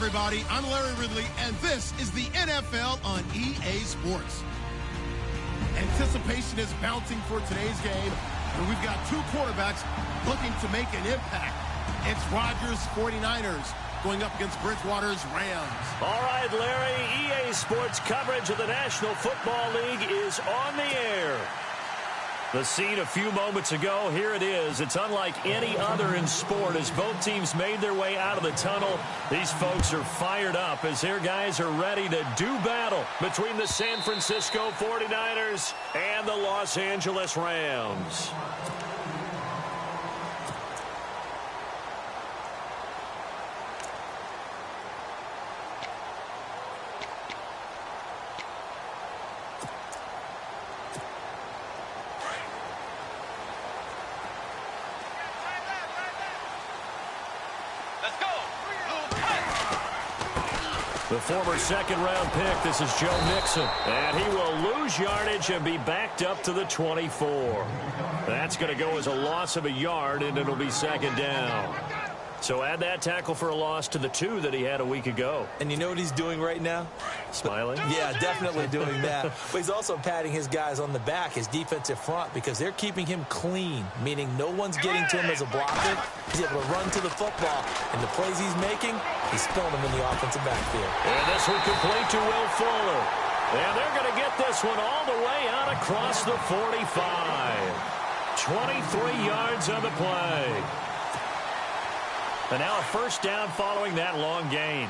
everybody. I'm Larry Ridley, and this is the NFL on EA Sports. Anticipation is mounting for today's game, and we've got two quarterbacks looking to make an impact. It's Rodgers' 49ers going up against Bridgewater's Rams. All right, Larry, EA Sports coverage of the National Football League is on the air. The scene a few moments ago, here it is. It's unlike any other in sport as both teams made their way out of the tunnel. These folks are fired up as their guys are ready to do battle between the San Francisco 49ers and the Los Angeles Rams. The former second-round pick, this is Joe Mixon. And he will lose yardage and be backed up to the 24. That's going to go as a loss of a yard, and it'll be second down. So add that tackle for a loss to the 2 that he had a week ago. And you know what he's doing right now? Smiling? Yeah, definitely doing that. But he's also patting his guys on the back, his defensive front, because they're keeping him clean, meaning no one's getting to him as a blocker. He's able to run to the football. And the plays he's making, he's throwing them in the offensive backfield. And this one complete to Will Fuller. And they're going to get this one all the way out across the 45. 23 yards on the play. And now a first down following that long gain.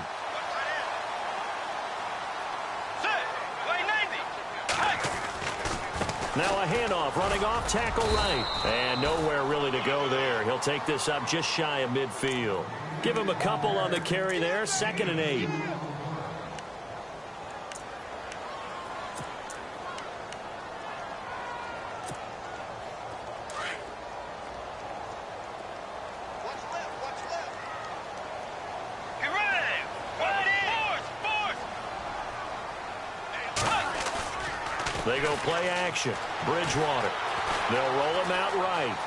Now a handoff running off tackle right. And nowhere really to go there. He'll take this up just shy of midfield. Give him a couple on the carry there. 2nd and 8. They go play action. Bridgewater. They'll roll him out right.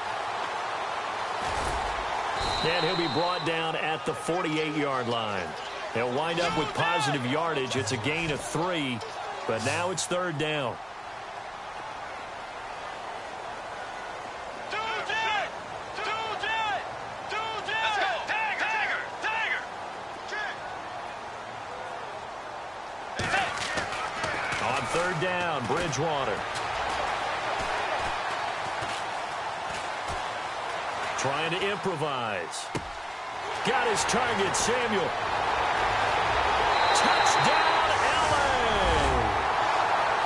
And he'll be brought down at the 48-yard line. They'll wind up with positive yardage. It's a gain of 3, but now it's 3rd down. On 3rd down, Bridgewater. Trying to improvise. Got his target, Samuel. Touchdown, LA!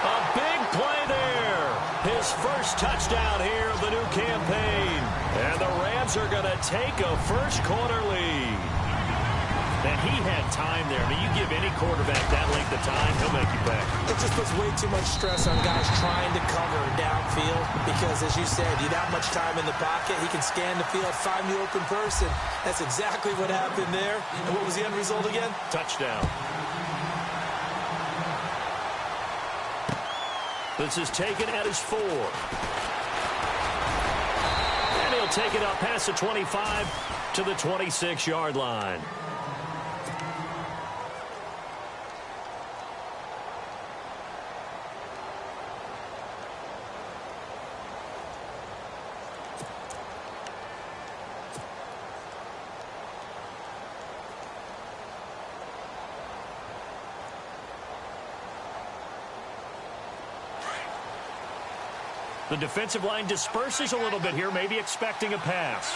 A big play there. His first touchdown here of the new campaign. And the Rams are going to take a first-quarter lead. And he had time there. I mean, you give any quarterback that length of time, he'll make you pay. It just puts way too much stress on guys trying to cover downfield because, as you said, you have that much time in the pocket. He can scan the field, find the open person. That's exactly what happened there. And what was the end result again? Touchdown. This is taken at his 4. And he'll take it up past the 25 to the 26-yard line. The defensive line disperses a little bit here, maybe expecting a pass.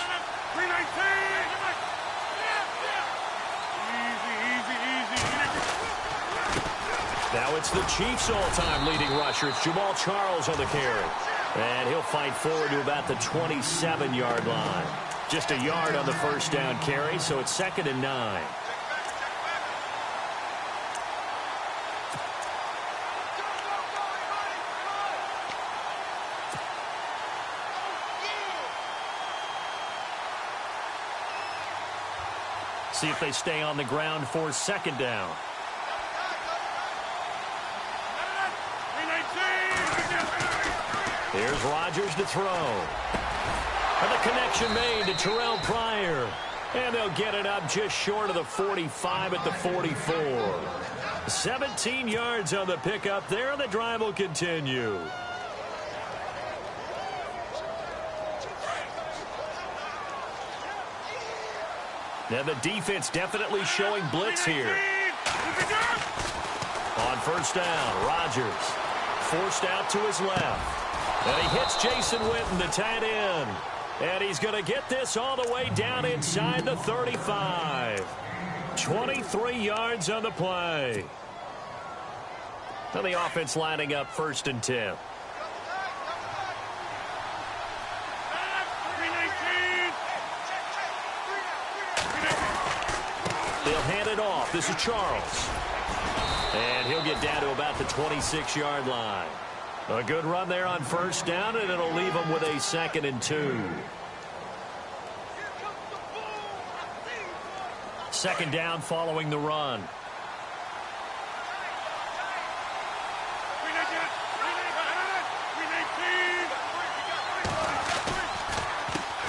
Now it's the Chiefs' all-time leading rusher. It's Jamal Charles on the carry. And he'll fight forward to about the 27-yard line. Just a yard on the first down carry, so it's 2nd and 9. See if they stay on the ground for 2nd down. Here's Rodgers to throw. And the connection made to Terrell Pryor. And they'll get it up just short of the 45 at the 44. 17 yards on the pickup there, and the drive will continue. Now the defense definitely showing blitz here. On first down, Rodgers forced out to his left. And he hits Jason Witten, the tight end. And he's going to get this all the way down inside the 35. 23 yards on the play. Now the offense lining up 1st and 10. They'll hand it off. This is Charles. And he'll get down to about the 26-yard line. A good run there on first down, and it'll leave them with a 2nd and 2. 2nd down following the run.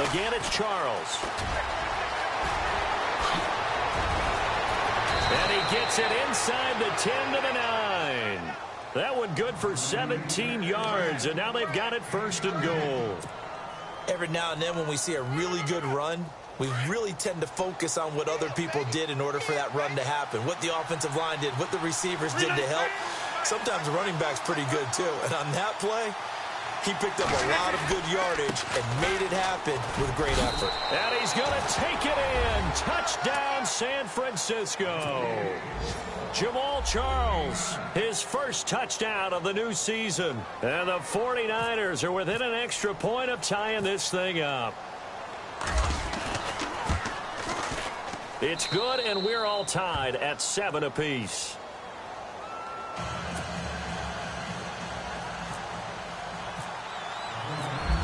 Again, it's Charles. And he gets it inside the 10 to the 9. That one good for 17 yards, and now they've got it 1st and goal. Every now and then when we see a really good run, we really tend to focus on what other people did in order for that run to happen, what the offensive line did, what the receivers did to help. Sometimes the running back's pretty good, too. And on that play, he picked up a lot of good yardage and made it happen with great effort. And he's going to take it in. Touchdown, San Francisco. Jamal Charles, his first touchdown of the new season. And the 49ers are within an extra point of tying this thing up. It's good, and we're all tied at 7 apiece.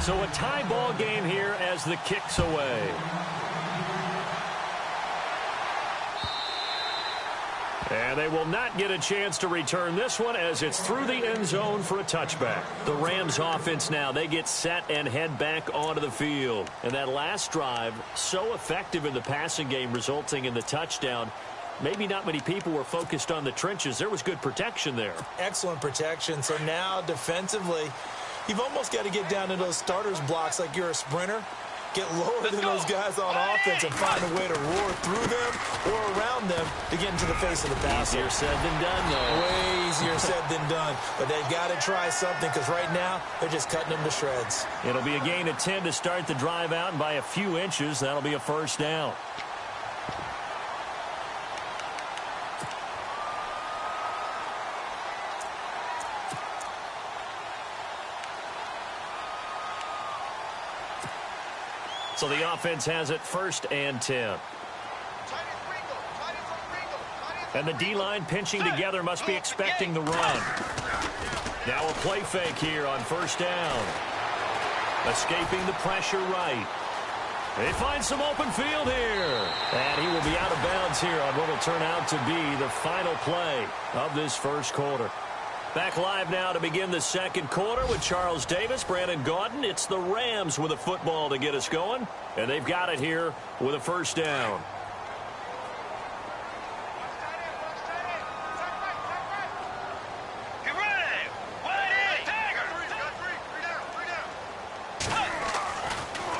So a tie ball game here as the kick's away. And they will not get a chance to return this one as it's through the end zone for a touchback. The Rams offense now, they get set and head back onto the field. And that last drive, so effective in the passing game, resulting in the touchdown. Maybe not many people were focused on the trenches. There was good protection there. Excellent protection. So now defensively, you've almost got to get down to those starters blocks like you're a sprinter. Get lower than those guys on offense and find a way to roar through them or around them to get into the face of the passer. Easier said than done, though. Way easier said than done. But they've got to try something because right now they're just cutting them to shreds. It'll be a gain of 10 to start the drive out, and by a few inches, that'll be a 1st down. So the offense has it 1st and 10. And the D-line pinching together must be expecting the run. Now a play fake here on 1st down. Escaping the pressure right. They find some open field here. And he will be out of bounds here on what will turn out to be the final play of this 1st quarter. Back live now to begin the 2nd quarter with Charles Davis, Brandon Gaudin. It's the Rams with a football to get us going, and they've got it here with a 1st down.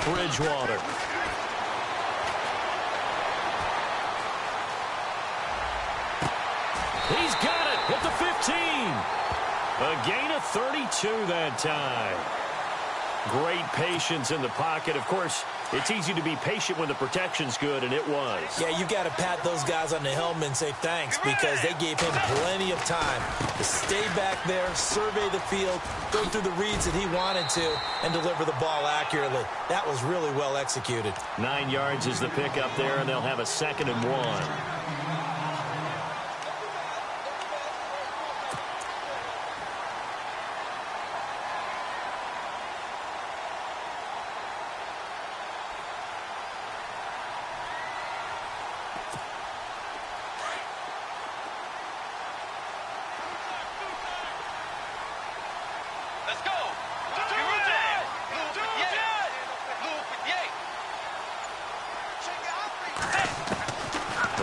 Bridgewater. He's got it at the 15. A gain of 32 that time. Great patience in the pocket. Of course, it's easy to be patient when the protection's good, and it was. Yeah, you got to pat those guys on the helmet and say thanks because they gave him plenty of time to stay back there, survey the field, go through the reads that he wanted to, and deliver the ball accurately. That was really well executed. 9 yards is the pickup there, and they'll have a 2nd and 1.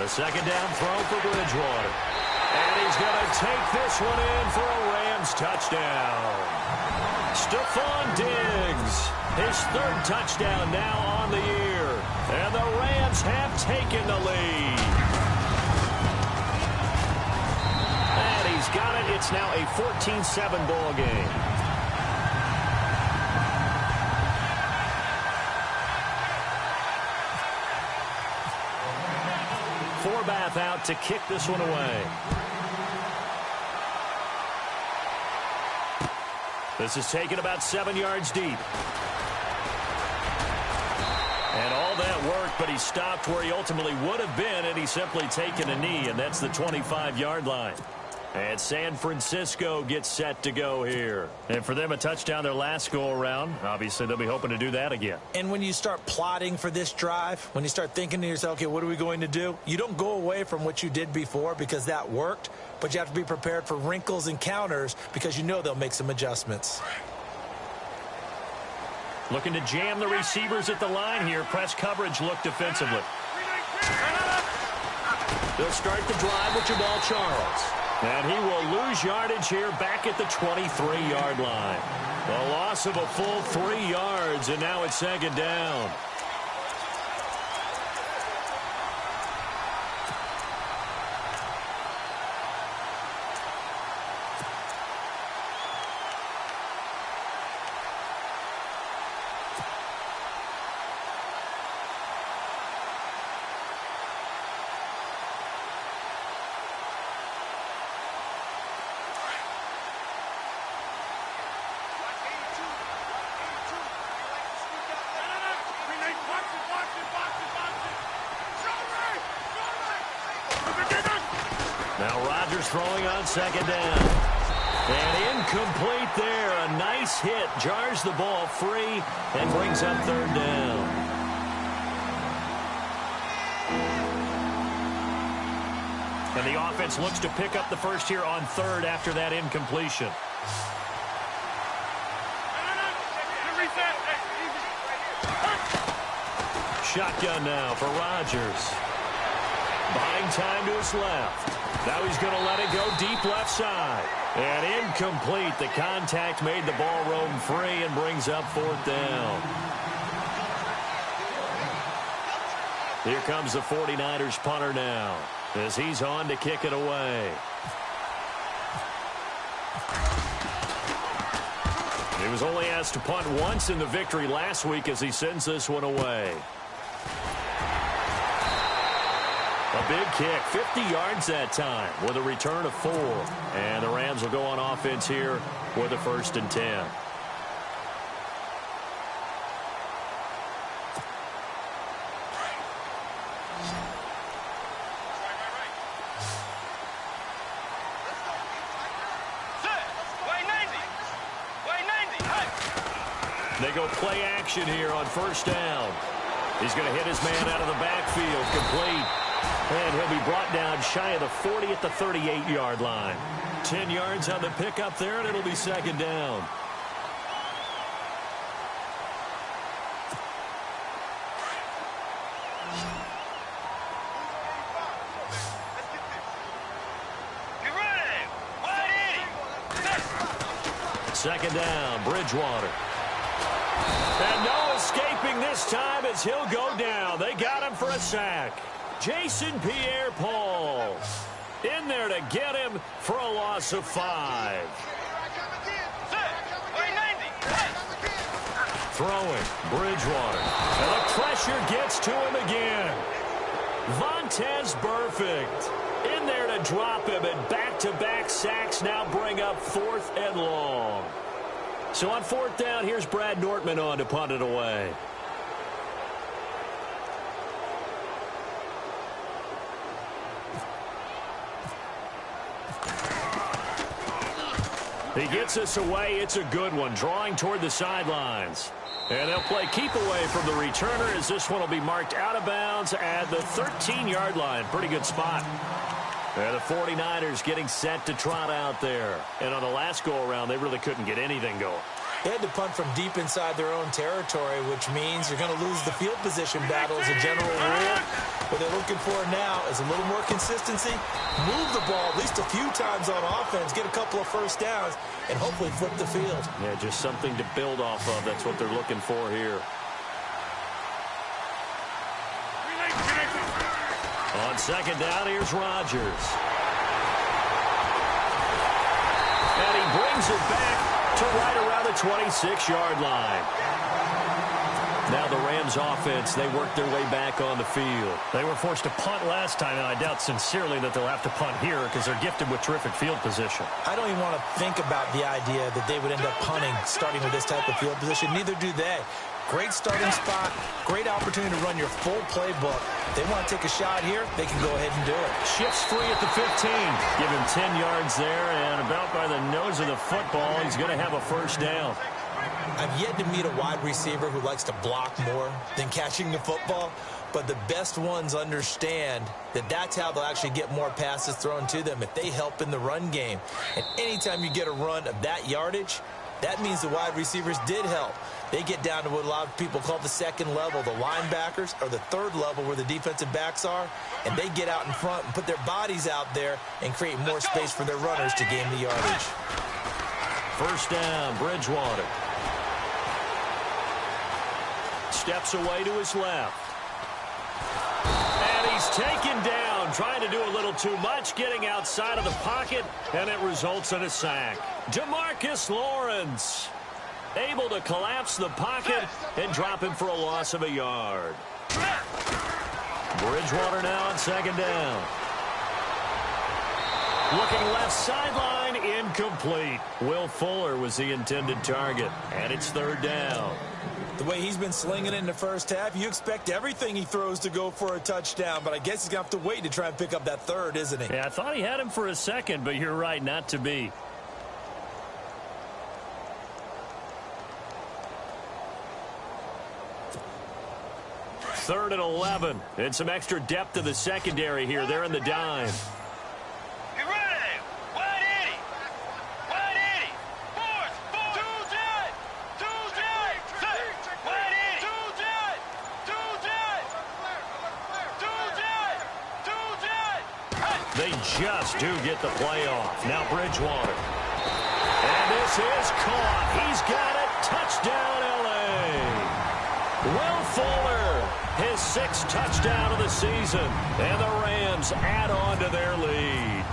The second down throw for Bridgewater. And he's going to take this one in for a Rams touchdown. Stephon Diggs, his third touchdown now on the year. And the Rams have taken the lead. And he's got it. It's now a 14-7 ball game. Forbath out to kick this one away. This is taken about 7 yards deep. And all that worked, but he stopped where he ultimately would have been, and he's simply taken a knee, and that's the 25-yard line. And San Francisco gets set to go here. And for them, a touchdown their last go-around. Obviously, they'll be hoping to do that again. And when you start plotting for this drive, when you start thinking to yourself, okay, what are we going to do? You don't go away from what you did before because that worked, but you have to be prepared for wrinkles and counters because you know they'll make some adjustments. Looking to jam the receivers at the line here. Press coverage look defensively. They'll start the drive with Jamal Charles. And he will lose yardage here back at the 23-yard line. A loss of a full 3 yards, and now it's second down. Now Rodgers throwing on second down. And incomplete there. A nice hit. Jars the ball free and brings up third down. And the offense looks to pick up the first here on third after that incompletion. Shotgun now for Rodgers. Buying time to his left. Now he's going to let it go deep left side. And incomplete. The contact made the ball roam free and brings up fourth down. Here comes the 49ers punter now as he's on to kick it away. He was only asked to punt once in the victory last week as he sends this one away. A big kick, 50 yards that time with a return of 4. And the Rams will go on offense here with a 1st and 10. They go play action here on first down. He's going to hit his man out of the backfield, complete. And he'll be brought down shy of the 40 at the 38-yard line. 10 yards on the pickup there, and it'll be second down. Second down, Bridgewater. And no escaping this time as he'll go down. They got him for a sack. Jason Pierre-Paul in there to get him for a loss of 5. Throwing, Bridgewater. And the pressure gets to him again. Vontaze Burfict in there to drop him, and back-to-back sacks now bring up 4th and long. So on 4th down, here's Brad Nortman on to punt it away. He gets us away. It's a good one, drawing toward the sidelines. And they'll play keep away from the returner as this one will be marked out of bounds at the 13-yard line. Pretty good spot. And the 49ers getting set to trot out there. And on the last go-around, they really couldn't get anything going. They had to punt from deep inside their own territory, which means you're going to lose the field position battle as a general rule. What they're looking for now is a little more consistency, move the ball at least a few times on offense, get a couple of first downs, and hopefully flip the field. Yeah, just something to build off of. That's what they're looking for here. On second down, here's Rodgers. And he brings it back to right around the 26-yard line. Now the Rams offense, they work their way back on the field. They were forced to punt last time, and I doubt sincerely that they'll have to punt here because they're gifted with terrific field position. I don't even want to think about the idea that they would end up punting starting with this type of field position. Neither do they. Great starting spot, great opportunity to run your full playbook. If they want to take a shot here, they can go ahead and do it. Shifts free at the 15. Give him 10 yards there, and about by the nose of the football, he's going to have a first down. I've yet to meet a wide receiver who likes to block more than catching the football, but the best ones understand that that's how they'll actually get more passes thrown to them if they help in the run game. And anytime you get a run of that yardage, that means the wide receivers did help. They get down to what a lot of people call the second level, the linebackers, or the third level where the defensive backs are, and they get out in front and put their bodies out there and create more space for their runners to gain the yardage. First down, Bridgewater. Steps away to his left. And he's taken down, trying to do a little too much, getting outside of the pocket, and it results in a sack. DeMarcus Lawrence able to collapse the pocket and drop him for a loss of a yard. Bridgewater now on second down. Looking left sideline, incomplete. Will Fuller was the intended target, and it's third down. The way he's been slinging it in the first half, you expect everything he throws to go for a touchdown, but I guess he's going to have to wait to try and pick up that third, isn't he? Yeah, I thought he had him for a second, but you're right, not to be. Third and 11. And some extra depth to the secondary here. They're in the dime. Get ready! Wide 80! Wide 80! Force! Two jet! Two jet! Wide 80! Two jet! Two jet! Two jet! Two jet! They just do get the play off. Now Bridgewater. And this is caught. He's got it. Touchdown, L.A. Will Fuller, his sixth touchdown of the season. And the Rams add on to their lead.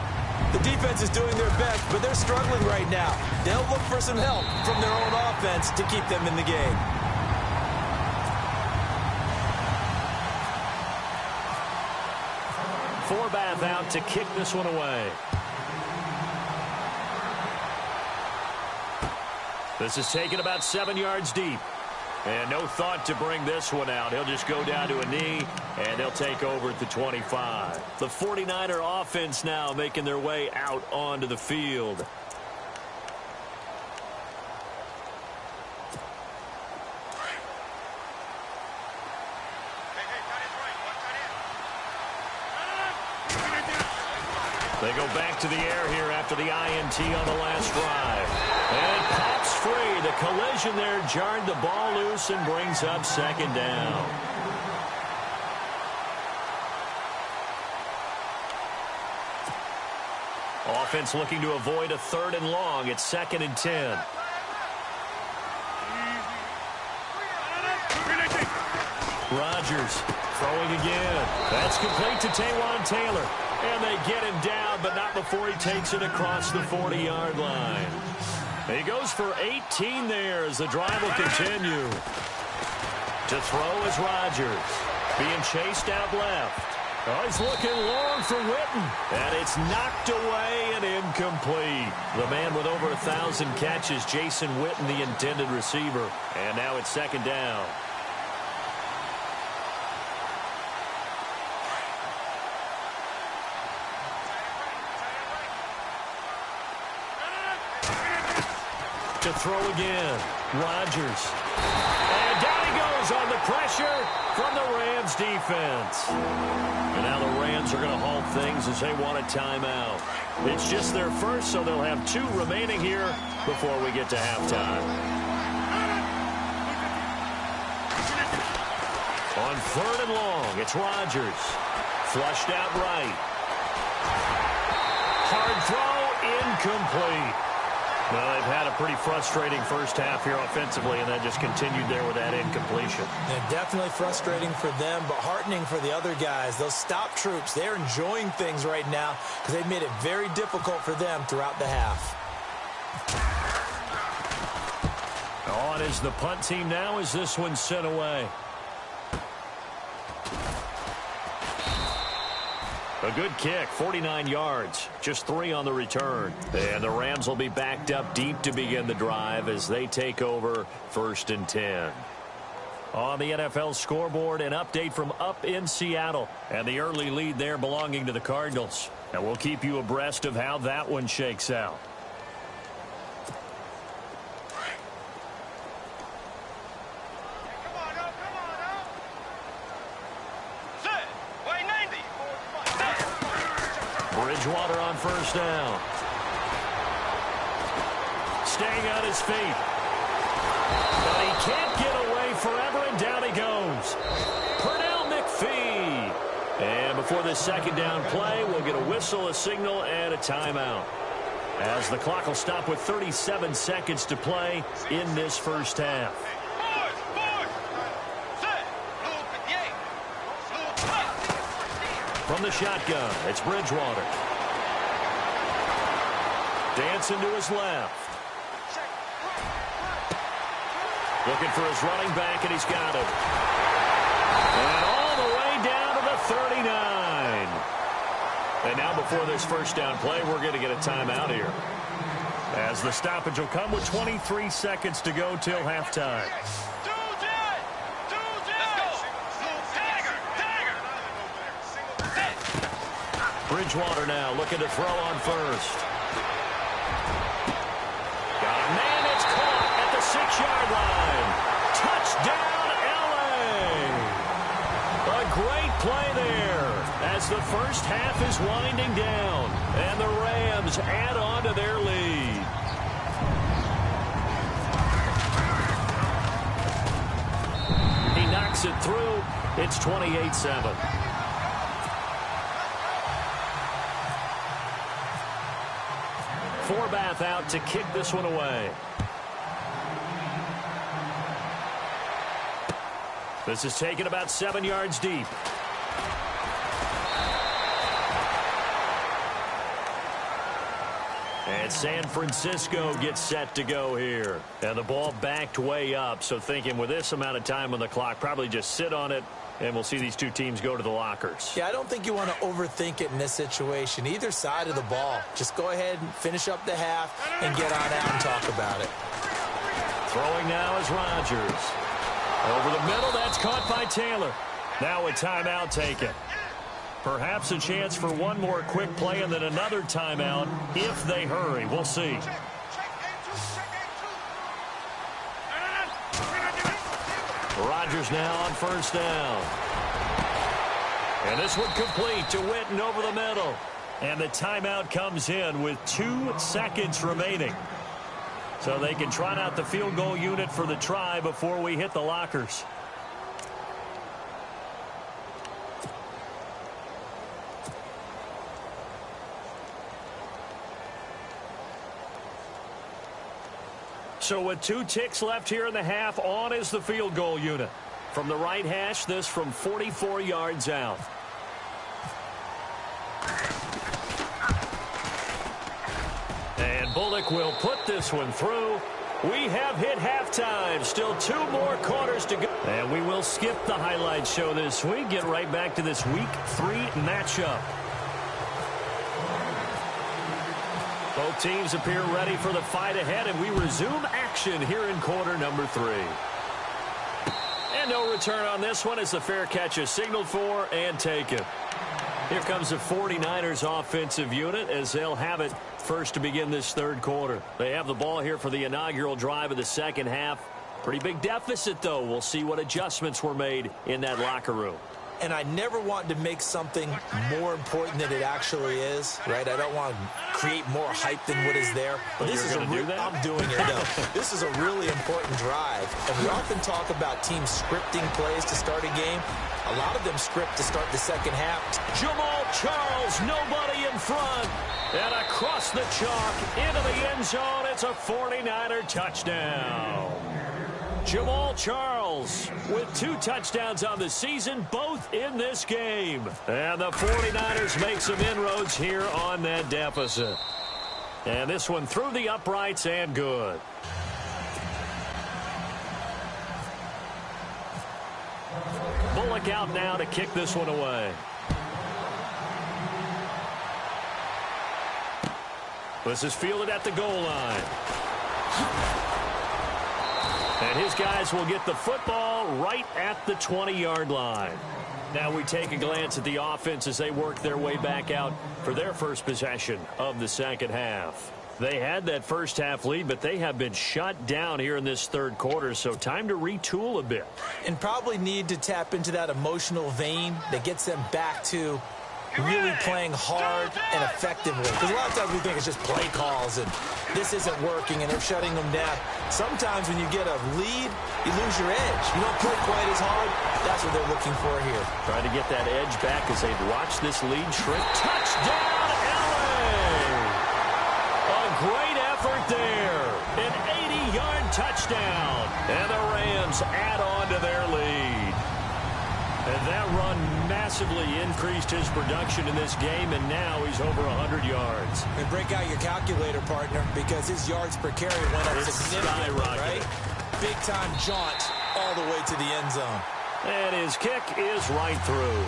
The defense is doing their best, but they're struggling right now. They'll look for some help from their own offense to keep them in the game. Forbath out to kick this one away. This is taken about 7 yards deep. And no thought to bring this one out. He'll just go down to a knee, and they'll take over at the 25. The 49er offense now making their way out onto the field. They go back to the air here after the INT on the last drive. And it pops free. The collision there jarred the ball loose and brings up second down. Offense looking to avoid a third and long. It's 2nd and 10. Rodgers throwing again. That's complete to Taywan Taylor. And they get him down, but not before he takes it across the 40-yard line. He goes for 18 there as the drive will continue. To throw is Rodgers. Being chased out left. Oh, he's looking long for Witten. And it's knocked away and incomplete. The man with over 1,000 catches, Jason Witten, the intended receiver. And now it's second down. To throw again. Rodgers. And down he goes on the pressure from the Rams defense. And now the Rams are going to halt things as they want a timeout. It's just their first, so they'll have 2 remaining here before we get to halftime. On 3rd and long, it's Rodgers. Flushed out right. Hard throw, incomplete. Well, they've had a pretty frustrating first half here offensively, and that just continued there with that incompletion. And definitely frustrating for them, but heartening for the other guys. Those stop troops, they're enjoying things right now because they've made it very difficult for them throughout the half. On is the punt team now as this one's sent away. A good kick, 49 yards, just 3 on the return. And the Rams will be backed up deep to begin the drive as they take over 1st and 10. On the NFL scoreboard, an update from up in Seattle. And the early lead there belonging to the Cardinals. And we'll keep you abreast of how that one shakes out. Bridgewater on 1st down. Staying on his feet. But he can't get away forever, and down he goes. Pernell McPhee. And before this 2nd down play, we'll get a whistle, a signal, and a timeout. As the clock will stop with 37 seconds to play in this first half. From the shotgun, it's Bridgewater. Dancing to his left. Looking for his running back, and he's got him. And all the way down to the 39. And now before this first down play, we're going to get a timeout here. As the stoppage will come with 23 seconds to go till halftime. Bridgewater now looking to throw on 1st. Got a man, it's caught at the 6-yard line. Touchdown, L.A. A great play there as the first half is winding down, and the Rams add on to their lead. He knocks it through. It's 28-7. Forbath out to kick this one away. This is taken about 7 yards deep. And San Francisco gets set to go here. And the ball backed way up, so thinking with this amount of time on the clock, probably just sit on it, and we'll see these two teams go to the lockers. Yeah, I don't think you want to overthink it in this situation. Either side of the ball. Just go ahead and finish up the half and get on out and talk about it. Throwing now is Rodgers. Over the middle, that's caught by Taylor. Now a timeout taken. Perhaps a chance for one more quick play and then another timeout if they hurry. We'll see. Rodgers now on 1st down. And this one complete to Witten over the middle. And the timeout comes in with 2 seconds remaining. So they can trot out the field goal unit for the try before we hit the lockers. So with 2 ticks left here in the half, on is the field goal unit. From the right hash, this from 44 yards out. And Bullock will put this one through. We have hit halftime. Still 2 more quarters to go. And we will skip the highlight show this week. Get right back to this Week 3 matchup. Both teams appear ready for the fight ahead, and we resume action here in quarter number 3. And no return on this one as the fair catch is signaled for and taken. Here comes the 49ers offensive unit as they'll have it first to begin this 3rd quarter. They have the ball here for the inaugural drive of the 2nd half. Pretty big deficit, though. We'll see what adjustments were made in that locker room. and I never want to make something more important than it actually is, right? I don't want to create more hype than what is there. But this is I'm doing it, though. This is a really important drive, and we often talk about teams scripting plays to start a game. A lot of them script to start the second half. Jamal Charles, nobody in front. And across the chalk, into the end zone, it's a 49er touchdown. Jamal Charles with 2 touchdowns on the season, both in this game. And the 49ers make some inroads here on that deficit. And this one through the uprights and good. Bullock out now to kick this one away. This is fielded at the goal line. And his guys will get the football right at the 20-yard line. Now we take a glance at the offense as they work their way back out for their first possession of the second half. They had that first half lead, but they have been shut down here in this third quarter, so time to retool a bit. And probably need to tap into that emotional vein that gets them back to really playing hard and effectively. Because a lot of times we think it's just play calls and this isn't working and they're shutting them down. Sometimes when you get a lead, you lose your edge. You don't play quite as hard. That's what they're looking for here. Trying to get that edge back as they watch this lead shrink. Touchdown, LA! A great effort there. An 80-yard touchdown. And the Rams add on to their lead. And that run massively increased his production in this game, and now he's over 100 yards. And break out your calculator, partner, because his yards per carry went up significantly, right? Big-time jaunt all the way to the end zone. And his kick is right through.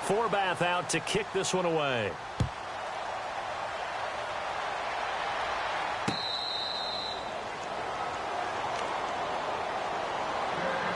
Forbath out to kick this one away.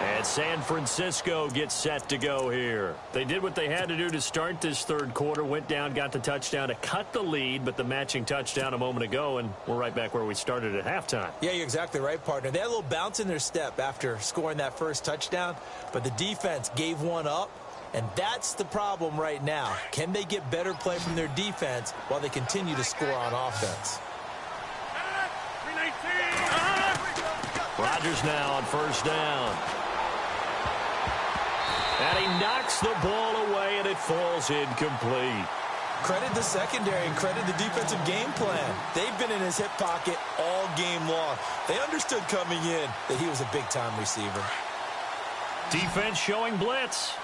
And San Francisco gets set to go here. They did what they had to do to start this third quarter, went down, got the touchdown to cut the lead, but the matching touchdown a moment ago, and we're right back where we started at halftime. Yeah, you're exactly right, partner. They had a little bounce in their step after scoring that first touchdown, but the defense gave one up. And that's the problem right now. Can they get better play from their defense while they continue to score on offense? Rodgers now on first down. And he knocks the ball away, and it falls incomplete. Credit the secondary and credit the defensive game plan. They've been in his hip pocket all game long. They understood coming in that he was a big-time receiver. Defense showing blitz.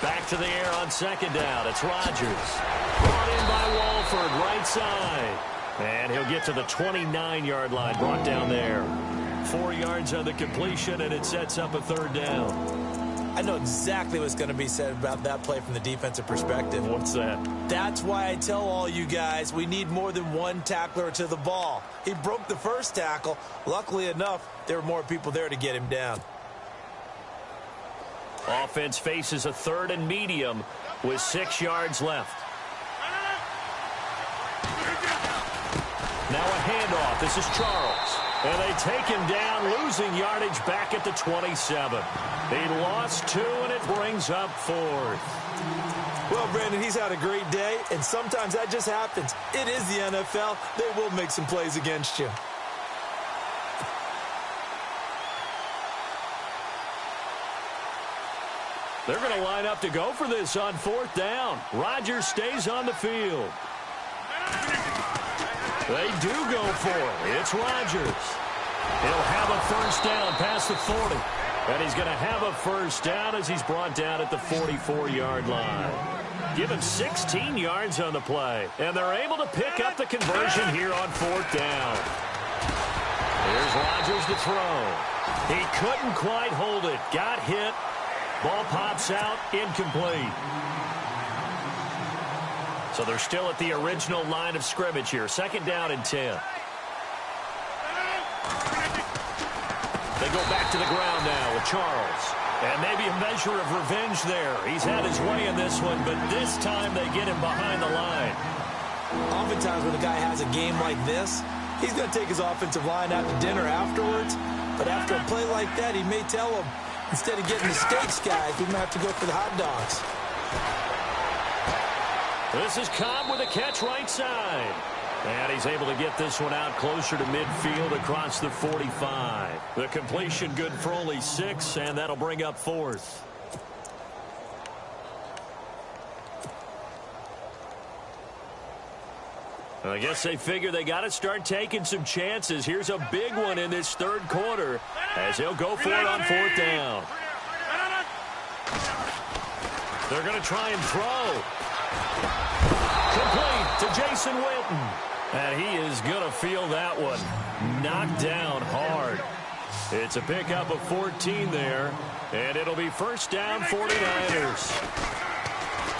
Back to the air on second down. It's Rodgers. Brought in by Walford, right side. And he'll get to the 29-yard line, brought down there. 4 yards on the completion, and it sets up a third down. I know exactly what's going to be said about that play from the defensive perspective. What's that? That's why I tell all you guys we need more than one tackler to the ball. He broke the first tackle. Luckily enough, there were more people there to get him down. Offense faces a third and medium with 6 yards left. Now a handoff. This is Charles. And they take him down, losing yardage back at the 27. He lost 2, and it brings up 4th. Well, Brandon, he's had a great day, and sometimes that just happens. It is the NFL. They will make some plays against you. They're going to line up to go for this on 4th down. Rodgers stays on the field. They do go for it. It's Rodgers. He'll have a first down past the 40. And he's going to have a first down as he's brought down at the 44-yard line. Given 16 yards on the play. And they're able to pick up the conversion here on 4th down. Here's Rodgers to throw. He couldn't quite hold it. Got hit. Ball pops out, incomplete. So they're still at the original line of scrimmage here. 2nd down and 10. They go back to the ground now with Charles. And maybe a measure of revenge there. He's had his way in this one, but this time they get him behind the line. Oftentimes when a guy has a game like this, he's going to take his offensive line out to dinner afterwards. But after a play like that, he may tell him, instead of getting the steaks, guys, we might have to go for the hot dogs. This is Cobb with a catch right side. And he's able to get this one out closer to midfield across the 45. The completion good for only 6, and that'll bring up 4th. I guess they figure they got to start taking some chances. Here's a big one in this third quarter as he'll go for it on 4th down. They're going to try and throw. Complete to Jason Witten. And he is going to feel that one knocked down hard. It's a pickup of 14 there, and it'll be first down 49ers.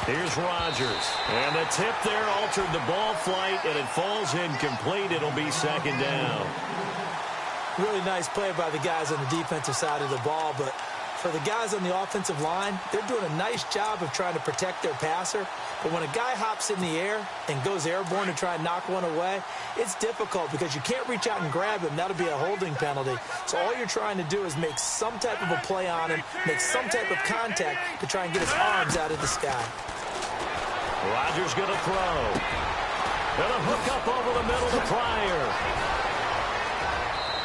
Here's Rodgers. And the tip there altered the ball flight, and it falls incomplete. It'll be second down. Really nice play by the guys on the defensive side of the ball, but for the guys on the offensive line, they're doing a nice job of trying to protect their passer. But when a guy hops in the air and goes airborne to try and knock one away, it's difficult because you can't reach out and grab him. That'll be a holding penalty. So all you're trying to do is make some type of a play on him, make some type of contact to try and get his arms out of the sky. Rodgers going to throw. And a hook up over the middle to Pryor.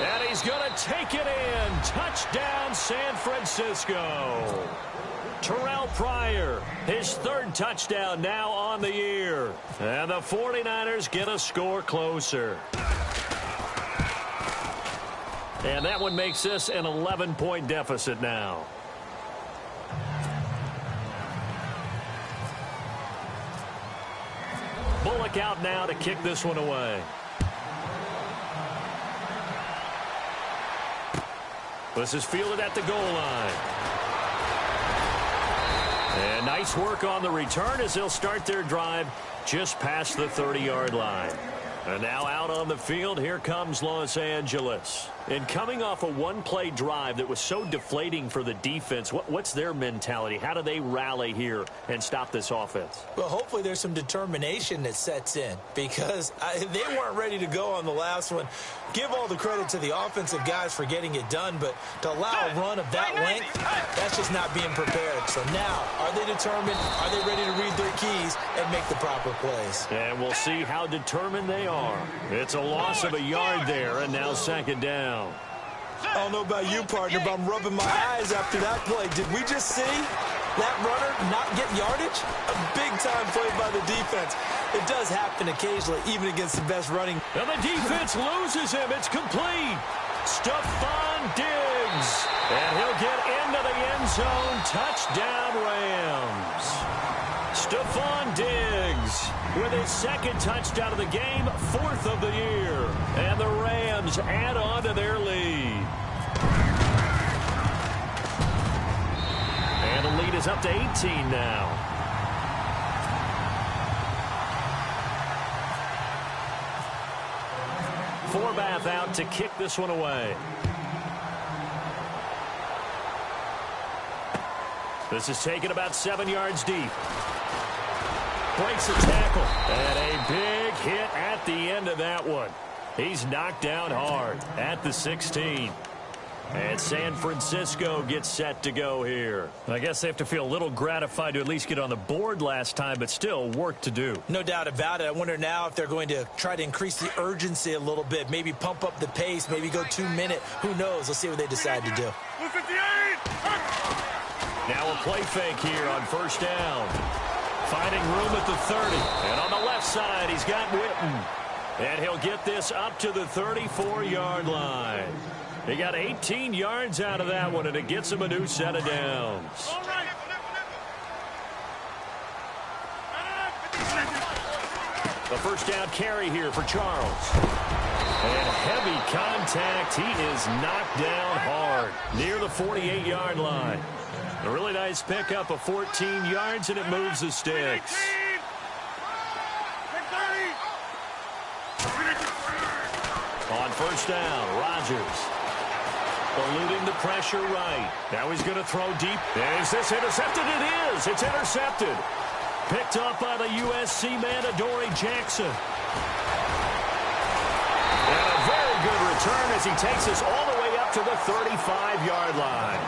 And he's going to take it in. Touchdown, San Francisco. Terrell Pryor, his 3rd touchdown now on the year. And the 49ers get a score closer. And that one makes this an 11-point deficit now. Bullock out now to kick this one away. This is fielded at the goal line. And nice work on the return as they'll start their drive just past the 30-yard line. And now out on the field, here comes Los Angeles. And coming off a one-play drive that was so deflating for the defense, what's their mentality? How do they rally here and stop this offense? Well, hopefully there's some determination that sets in because they weren't ready to go on the last one. Give all the credit to the offensive guys for getting it done, but to allow a run of that length, that's just not being prepared. So now, are they determined? Are they ready to read their keys and make the proper plays? And we'll see how determined they are. It's a loss of a yard there, and now second down. I don't know about you, partner, but I'm rubbing my eyes after that play. Did we just see that runner not get yardage? A big-time play by the defense. It does happen occasionally, even against the best running. And the defense loses him. It's complete. Stephon Diggs. And he'll get into the end zone. Touchdown, Rams. Stephon Diggs with his 2nd touchdown of the game, 4th of the year. And the Rams add on to their lead. And the lead is up to 18 now. Forbath out to kick this one away. This is taken about 7 yards deep. Breaks a tackle. And a big hit at the end of that one. He's knocked down hard at the 16. And San Francisco gets set to go here. I guess they have to feel a little gratified to at least get on the board last time, but still work to do. No doubt about it. I wonder now if they're going to try to increase the urgency a little bit, maybe pump up the pace, maybe go 2-minute. Who knows? Let's see what they decide to do. Now a play fake here on first down. Finding room at the 30. And on the left side, he's got Witten. And he'll get this up to the 34-yard line. He got 18 yards out of that one, and it gets him a new set of downs. The first down carry here for Charles. And heavy contact. He is knocked down hard near the 48-yard line. A really nice pickup of 14 yards, and it moves the sticks. On first down, Rodgers. Eluding the pressure right. Now he's going to throw deep. Is this intercepted? It is. It's intercepted. Picked up by the USC man, Adoree Jackson. And a very good return as he takes us all the way up to the 35-yard line.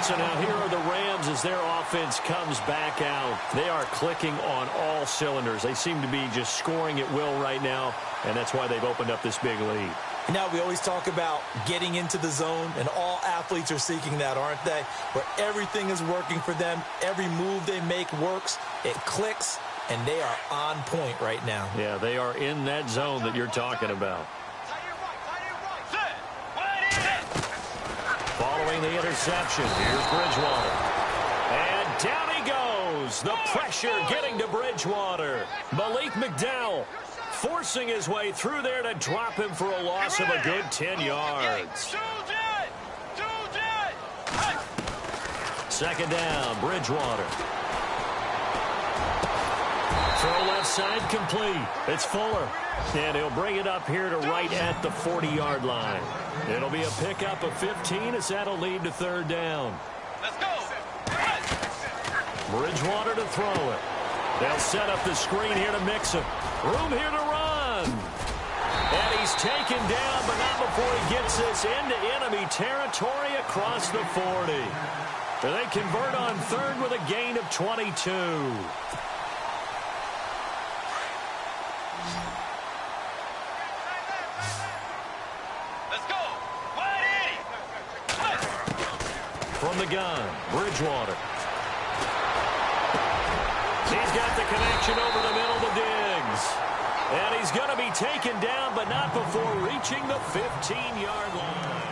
So now here are the Rams as their offense comes back out. They are clicking on all cylinders. They seem to be just scoring at will right now, and that's why they've opened up this big lead. Now, we always talk about getting into the zone, and all athletes are seeking that, aren't they? Where everything is working for them. Every move they make works. It clicks, and they are on point right now. Yeah, they are in that zone that you're talking about. Following the interception, here's Bridgewater. And down he goes. The pressure getting to Bridgewater. Malik McDowell forcing his way through there to drop him for a loss of a good 10 yards. Second down, Bridgewater. Throw left side complete. It's Fuller. And he'll bring it up here to right at the 40-yard line. It'll be a pickup of 15 as that'll lead to third down. Let's go. Bridgewater to throw it. They'll set up the screen here to Mixon. Room here to run. And he's taken down, but not before he gets this into enemy territory across the 40. And they convert on third with a gain of 22. Let's go. Wide 80. From the gun, Bridgewater. He's got the connection over the middle to Diggs. And he's going to be taken down, but not before reaching the 15-yard line.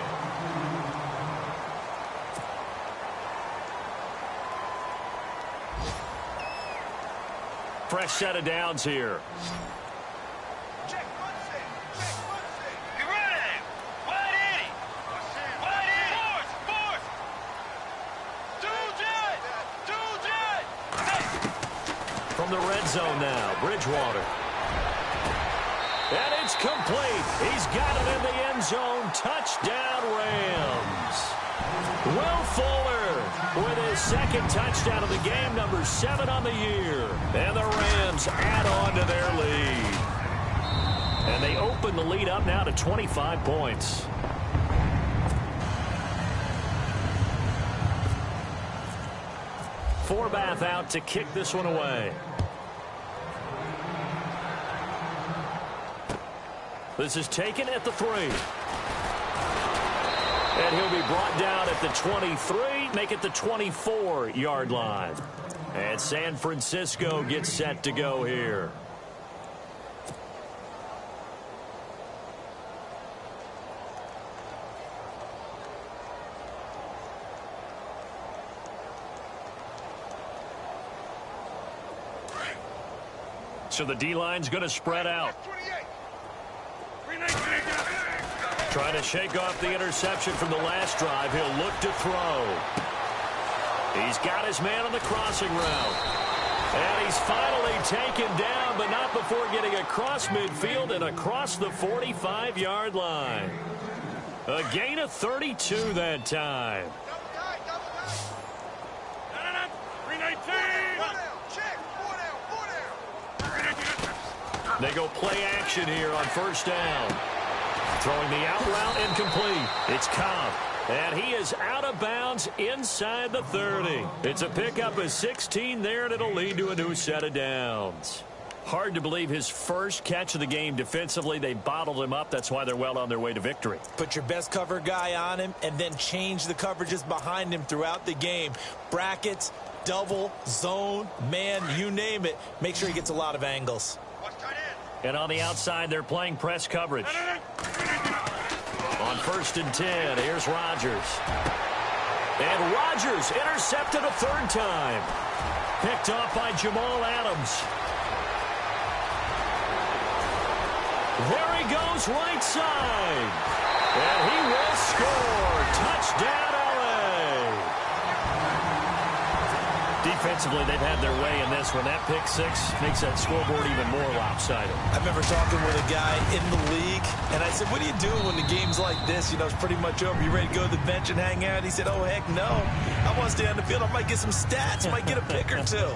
Fresh set of downs here. Be ready. Wide 80. Wide 80. Fourth. Two jet. From the red zone now, Bridgewater. And it's complete. He's got it in the end zone. Touchdown, Rams. Will Fuller with his second touchdown of the game, number 7 on the year. And the Rams add on to their lead. And they open the lead up now to 25 points. Forbath out to kick this one away. This is taken at the 3. And he'll be brought down at the 23, make it the 24-yard line. And San Francisco gets set to go here. So the D-line's going to spread out. Trying to shake off the interception from the last drive. He'll look to throw. He's got his man on the crossing route. And he's finally taken down, but not before getting across midfield and across the 45-yard line. A gain of 32 that time. They go play action here on first down. Throwing the out route incomplete. It's Cobb. And he is out of bounds inside the 30. It's a pickup of 16 there, and it'll lead to a new set of downs. Hard to believe his first catch of the game defensively. They bottled him up. That's why they're well on their way to victory. Put your best cover guy on him and then change the coverages behind him throughout the game. Brackets, double, zone, man, you name it. Make sure he gets a lot of angles. And on the outside, they're playing press coverage. On 1st and 10, here's Rodgers. And Rodgers intercepted a third time. Picked off by Jamal Adams. There he goes right side. And he will score. Touchdown, LA. offensively, they've had their way in this one. That pick six makes that scoreboard even more lopsided. I remember talking with a guy in the league, and I said, what do you do when the game's like this? You know, it's pretty much over. You ready to go to the bench and hang out? He said, oh, heck no. I want to stay on the field. I might get some stats. I might get a pick or two.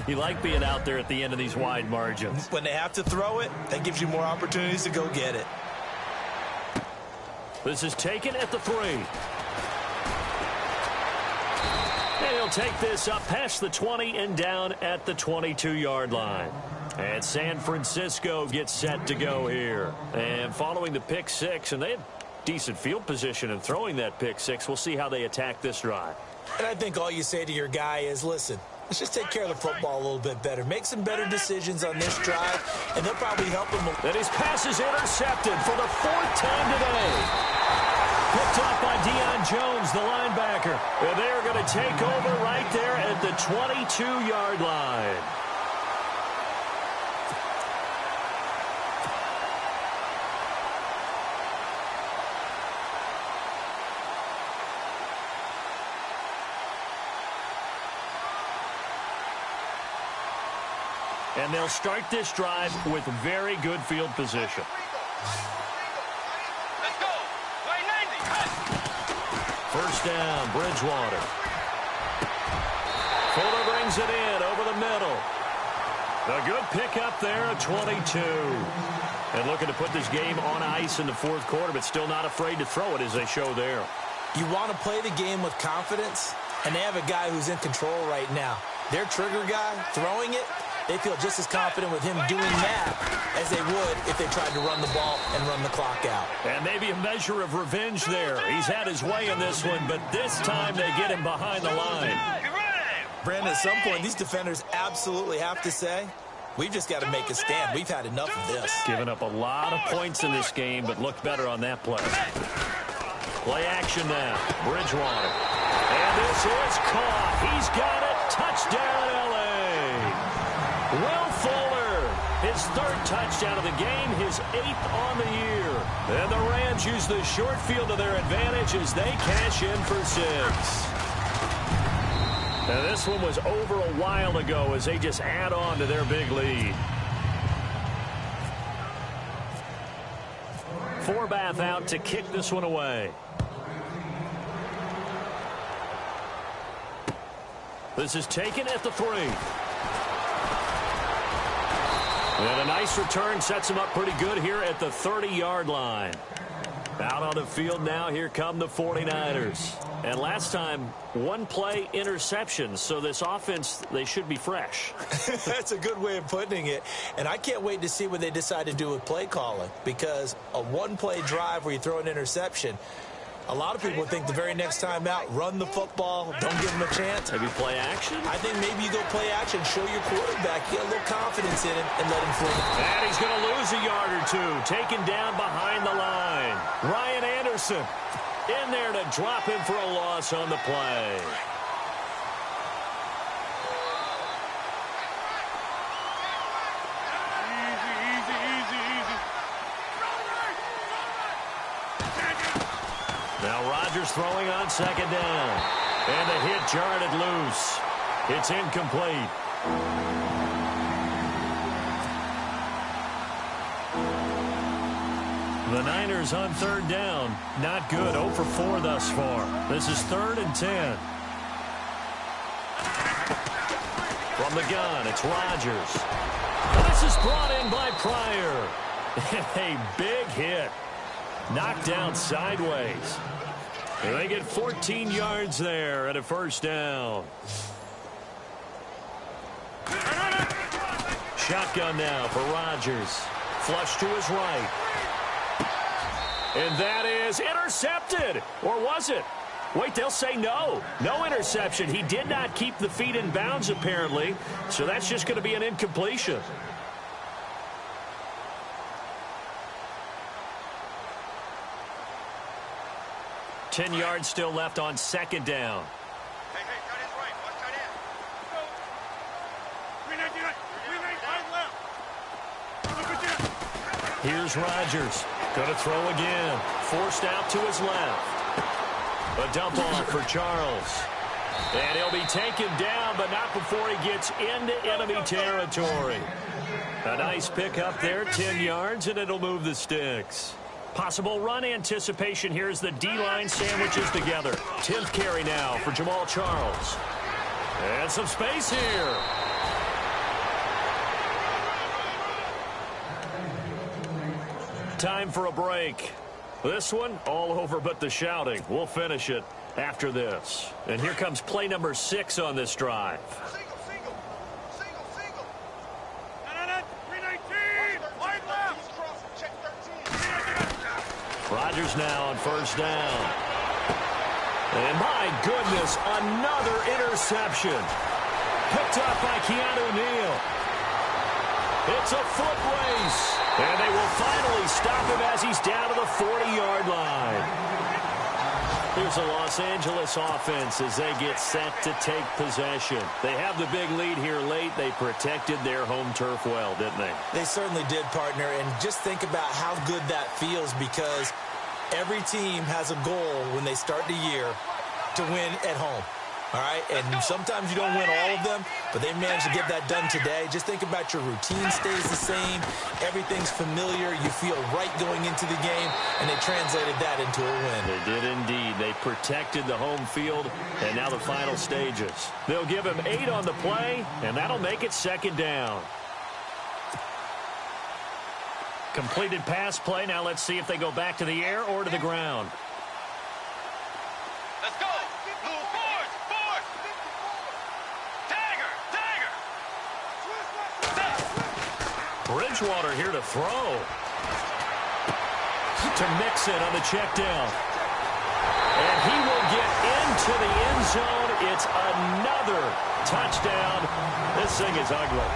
You like being out there at the end of these wide margins. When they have to throw it, that gives you more opportunities to go get it. This is taken at the 3. And he'll take this up past the 20 and down at the 22-yard line. And San Francisco gets set to go here. And following the pick six, and they had decent field position in throwing that pick six. We'll see how they attack this drive. And I think all you say to your guy is, listen, let's just take care of the football a little bit better. Make some better decisions on this drive, and they'll probably help him. And his pass is intercepted for the 4th time today. Picked up by Deion Jones, the linebacker. And they're going to take over right there at the 22-yard line. And they'll start this drive with very good field position. Let's go. Way 90. First down, Bridgewater. Fuller brings it in over the middle. A good pickup there at 22. And looking to put this game on ice in the 4th quarter, but still not afraid to throw it as they show there. You want to play the game with confidence, and they have a guy who's in control right now. Their trigger guy throwing it, they feel just as confident with him doing that as they would if they tried to run the ball and run the clock out. And maybe a measure of revenge there. He's had his way in this one, but this time they get him behind the line. Brandon, at some point, these defenders absolutely have to say, we've just got to make a stand. We've had enough of this. Given up a lot of points in this game, but looked better on that play. Play action now. Bridgewater. And this is caught. He's got it. Touchdown, L.A. Will Fuller, his 3rd touchdown of the game, his 8th on the year. And the Rams use the short field to their advantage as they cash in for 6. Now this one was over a while ago as they just add on to their big lead. Forbath out to kick this one away. This is taken at the 3. And a nice return sets him up pretty good here at the 30-yard line. Out on the field now, here come the 49ers. And last time, 1-play interception, so this offense, they should be fresh. That's a good way of putting it. And I can't wait to see what they decide to do with play calling, because a 1-play drive where you throw an interception, a lot of people think the very next time out, run the football, don't give them a chance. Maybe play action? I think maybe you go play action, show your quarterback, get a little confidence in him, and let him fling it. And he's going to lose a yard or two, taken down behind the line. Ryan Anderson in there to drop him for a loss on the play. Now Rodgers throwing on 2nd down. And the hit jarred it loose. It's incomplete. The Niners on 3rd down. Not good. 0 for 4 thus far. This is 3rd and 10. From the gun, it's Rodgers. This is brought in by Pryor. A big hit. Knocked down sideways. And they get 14 yards there at a 1st down. Shotgun now for Rodgers. Flush to his right. And that is intercepted. Or was it? Wait, they'll say no. No interception. He did not keep the feet in bounds, apparently. So that's just going to be an incompletion. Ten yards still left on 2nd down. Hey, tight end's right. Watch tight end. Here's Rodgers. Going to throw again. Forced out to his left. A dump off for Charles. And he'll be taken down, but not before he gets into enemy territory. A nice pickup there, 10 yards, and it'll move the sticks. Possible run anticipation here as the D-line sandwiches together. 10th carry now for Jamal Charles. And some space here. Time for a break. This one, all over but the shouting. We'll finish it after this. And here comes play number 6 on this drive. Single. 319. Wide left. Check 13. Rodgers now on first down. And my goodness, another interception. Picked up by Keanu Neal. It's a foot race. And they will finally stop him as he's down to the 40-yard line. Here's a Los Angeles offense as they get set to take possession. They have the big lead here late. They protected their home turf well, didn't they? They certainly did, partner. And just think about how good that feels, because every team has a goal when they start the year to win at home. All right, and sometimes you don't win all of them, but they managed to get that done today. Just think about your routine stays the same. Everything's familiar. You feel right going into the game, and they translated that into a win. They did indeed. They protected the home field, and now the final stages. They'll give him 8 on the play, and that'll make it second down. Completed pass play. Now let's see if they go back to the air or to the ground. Let's go. Forward. Dagger. Bridgewater here to throw. To mix it on the check down. And he will get into the end zone. It's another touchdown. This thing is ugly.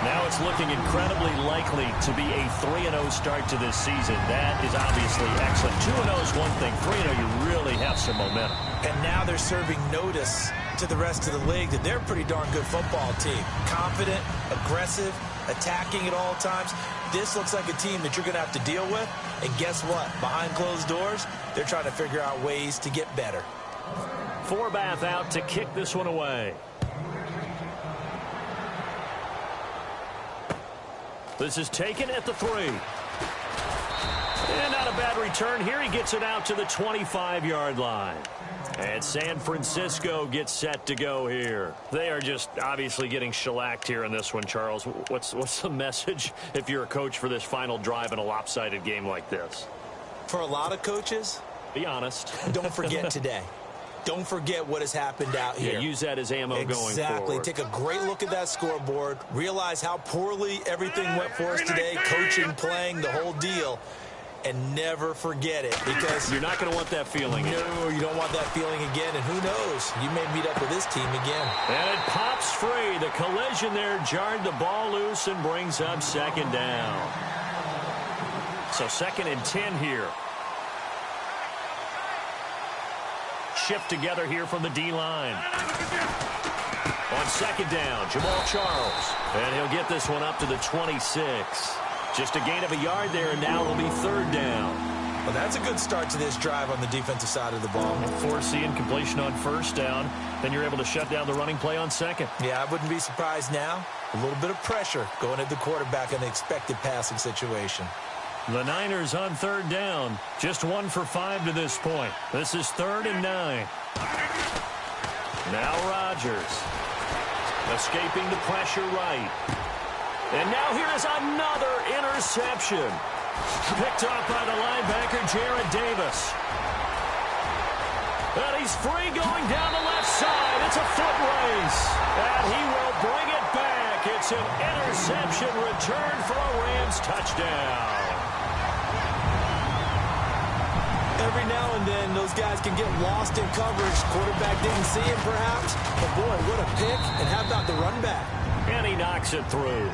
Now it's looking incredibly likely to be a 3-0 start to this season. That is obviously excellent. 2-0 is one thing. 3-0, you really have some momentum. And now they're serving notice to the rest of the league that they're a pretty darn good football team. Confident, aggressive, attacking at all times. This looks like a team that you're going to have to deal with. And guess what? Behind closed doors, they're trying to figure out ways to get better. Forbath out to kick this one away. This is taken at the 3. And not a bad return here. He gets it out to the 25-yard line. And San Francisco gets set to go here. They are just obviously getting shellacked here in this one, Charles. What's the message if you're a coach for this final drive in a lopsided game like this? For a lot of coaches, be honest. Don't forget today. Don't forget what has happened out here. Yeah, use that as ammo going forward. Exactly. Take a great look at that scoreboard. Realize how poorly everything went for us today. Coaching, playing, the whole deal. And never forget it, because you're not going to want that feeling again. No, you don't want that feeling again. And who knows? You may meet up with this team again. And it pops free. The collision there jarred the ball loose and brings up second down. So 2nd and 10 here. Shift together here from the D-line. On 2nd down, Jamal Charles. And he'll get this one up to the 26. Just a gain of a yard there, and now it'll be 3rd down. Well, that's a good start to this drive on the defensive side of the ball. Foreseeing completion on 1st down. Then you're able to shut down the running play on 2nd. Yeah, I wouldn't be surprised now. A little bit of pressure going at the quarterback in the expected passing situation. The Niners on 3rd down. Just 1 for 5 to this point. This is 3rd and 9. Now Rodgers. Escaping the pressure right. And now here is another interception. Picked up by the linebacker, Jared Davis. And he's free going down the left side. It's a foot race. And he will bring it back. It's an interception return for a Rams touchdown. Every now and then, those guys can get lost in coverage. Quarterback didn't see him, perhaps. But, boy, what a pick. And how about the run back? And he knocks it through.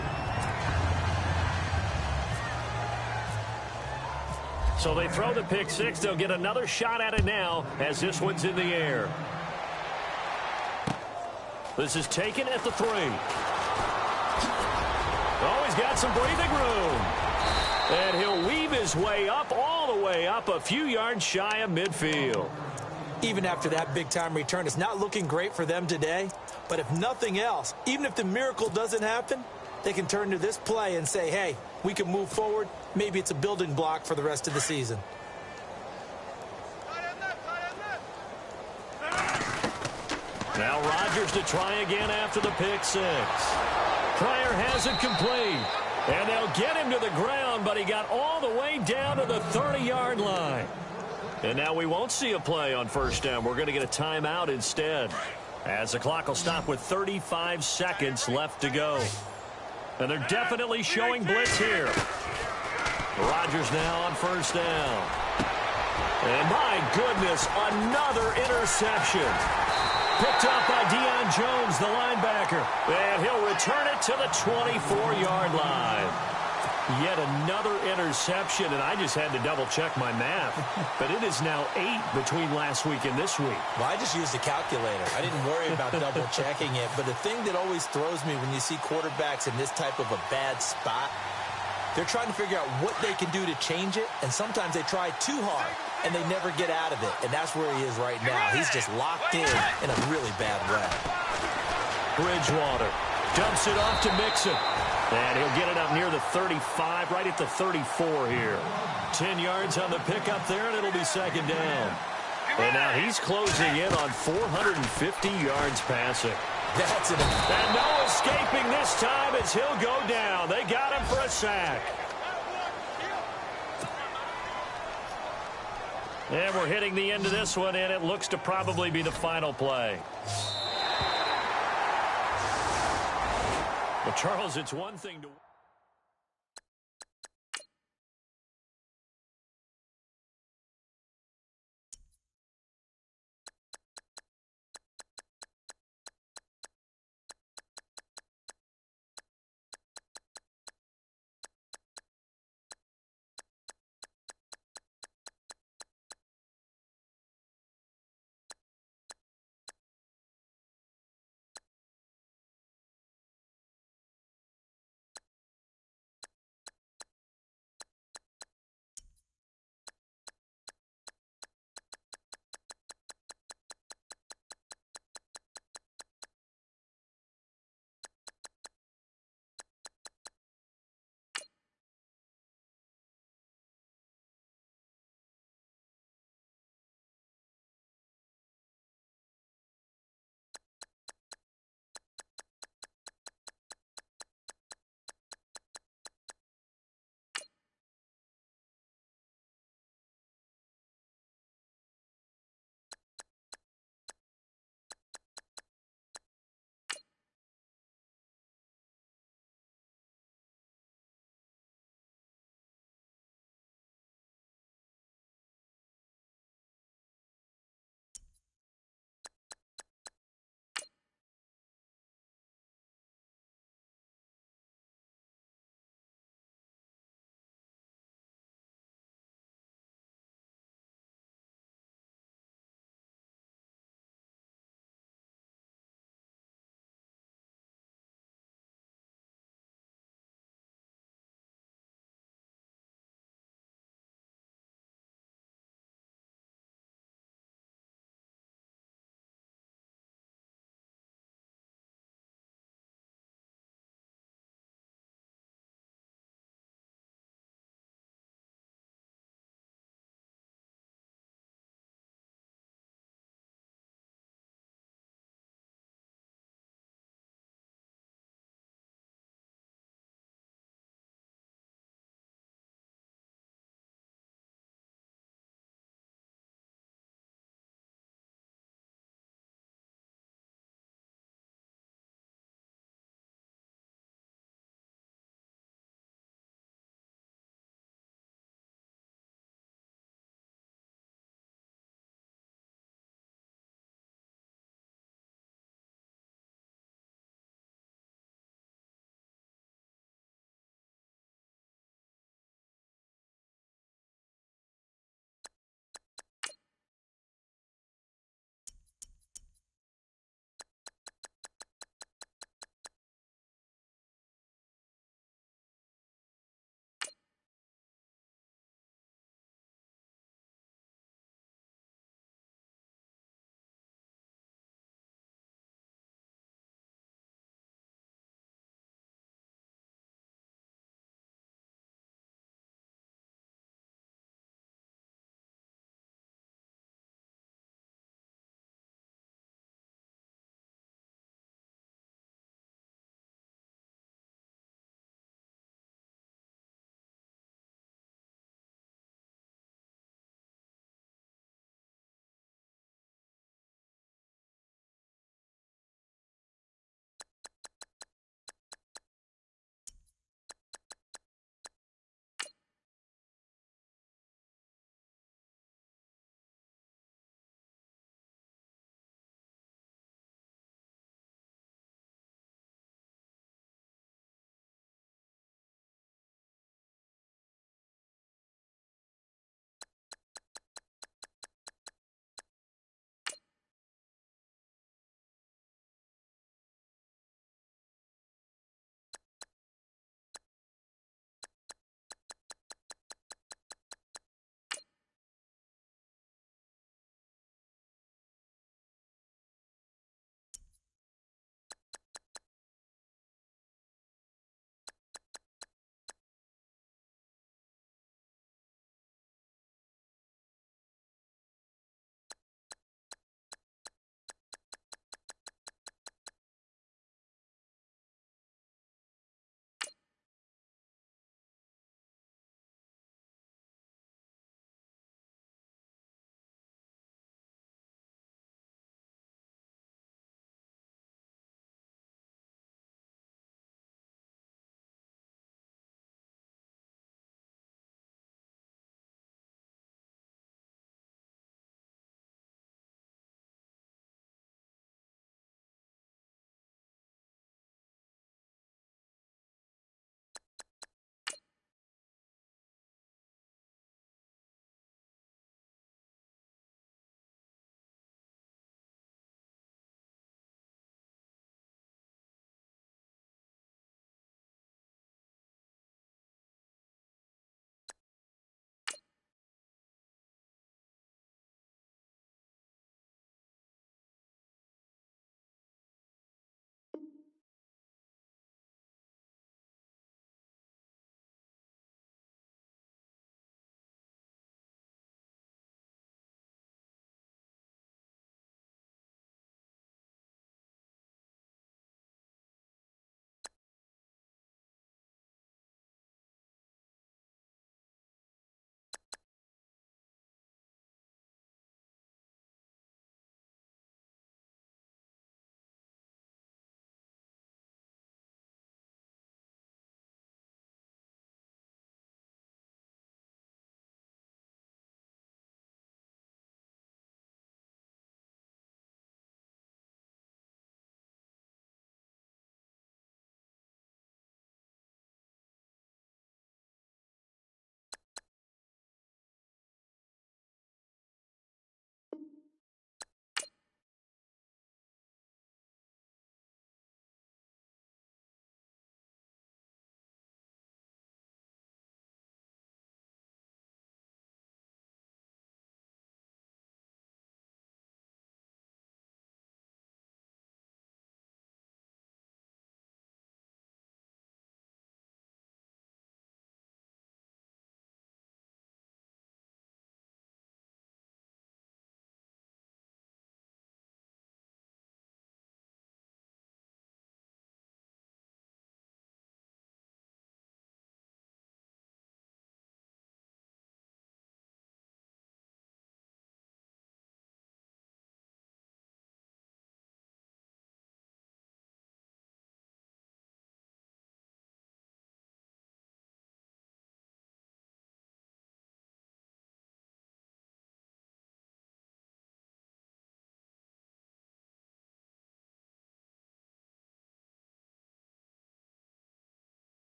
So they throw the pick 6. They'll get another shot at it now as this one's in the air. This is taken at the 3. Oh, he's got some breathing room. And he'll weave his way up, all the way up, a few yards shy of midfield. even after that big-time return. It's not looking great for them today, but if nothing else, even if the miracle doesn't happen, they can turn to this play and say, hey, we can move forward. Maybe it's a building block for the rest of the season. Now Rodgers to try again after the pick six. Pryor has it complete. And they'll get him to the ground, but he got all the way down to the 30-yard line. And now we won't see a play on first down. We're going to get a timeout instead, as the clock will stop with 35 seconds left to go. And they're definitely showing blitz here. Rodgers now on first down. And my goodness, another interception. Picked up by Deion Jones, the linebacker. And he'll return it to the 24-yard line. Yet another interception, and I just had to double-check my math. But it is now 8 between last week and this week. Well, I just used a calculator. I didn't worry about double-checking it. But the thing that always throws me when you see quarterbacks in this type of a bad spot, they're trying to figure out what they can do to change it, and sometimes they try too hard, and they never get out of it. And that's where he is right now. He's just locked in a really bad way. Bridgewater dumps it off to Mixon. And he'll get it up near the 35, right at the 34 here. 10 yards on the pickup there, and it'll be second down. And now he's closing in on 450 yards passing. That's it. And no escaping this time as he'll go down. They got him for a sack. And we're hitting the end of this one, and it looks to probably be the final play. Well, Charles, it's one thing to...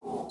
You